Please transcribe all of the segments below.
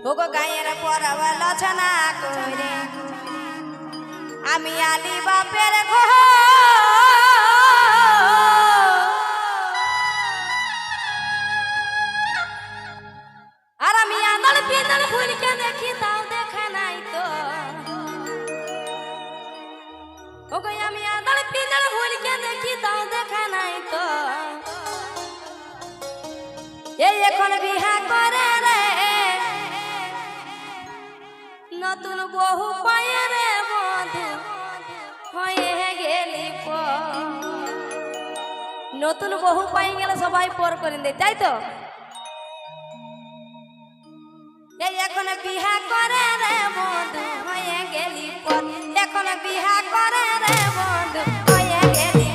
ওগো গায়ের পরবা লছনা করে আমি আলি বাপের ঘর আর আমি আদল পিদল ফুলকে দেখি তাও দেখা নাই তো ওগো আমি আদল পিদল ফুলকে দেখি তাও দেখা নাই তো এই এখন বিহা করে রে নতুন বহু পায়ে রে বধু হয়ে গেলি নতুন বহু পাই গেলে সবাই পর করে দেয় তাই তো এই এখন বিহা করে রে বধু হয়ে গেলি পর এখন বিহা করে রে বধু হয়ে গেলি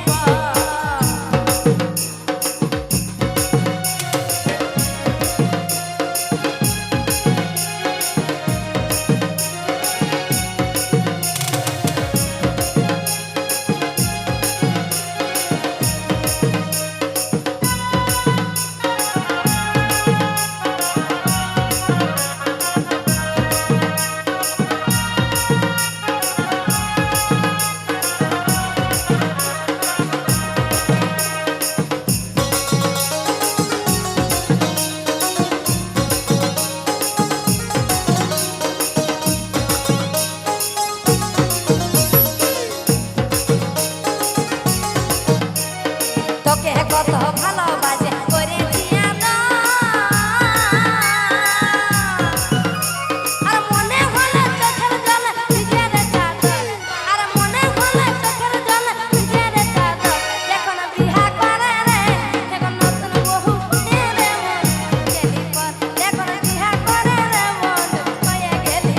তোকে কত ভালোবাসে করেছি আর মনে হলে চোখের জল ভিজে রে চাদর আর মনে হলে চোখের জল ভিজে রে চাদর এখন বিহা করে রে এখন নতুন বহু রে গেলি পর এখন বিহা করে রে মন হয়ে গেলি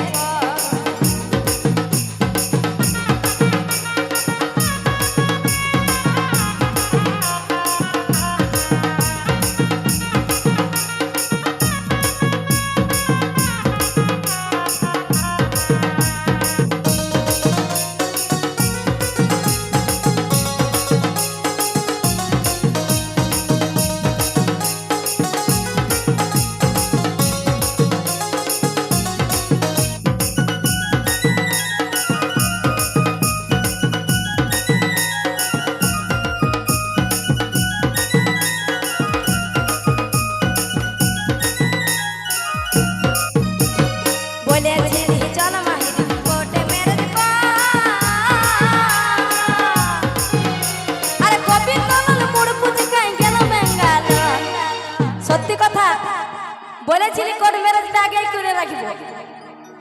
বলেছিলি চল মাহিরি কোটে মেরে আরে কবি কলল মুড় পুচকাই গেল বেঙ্গাল সত্যি কথা বলেছিলি কোট ম্যারেজটা আগেই করে রাখিব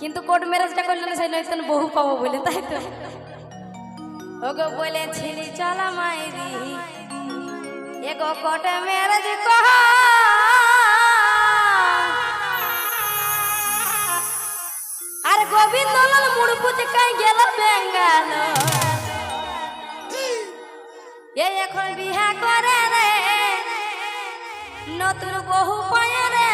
কিন্তু কোট ম্যারেজটা করলে সেই নয়তন বহু পাবো বলে তাই তো ওগো বলেছিলি চল মাহিরি এগো কোটে ম্যারেজ কহ আর গোবিন্দ মুড় পুচকাই গেল বেঙ্গাল এই এখন বিহা করে রে নতুন বহু পায়ে রে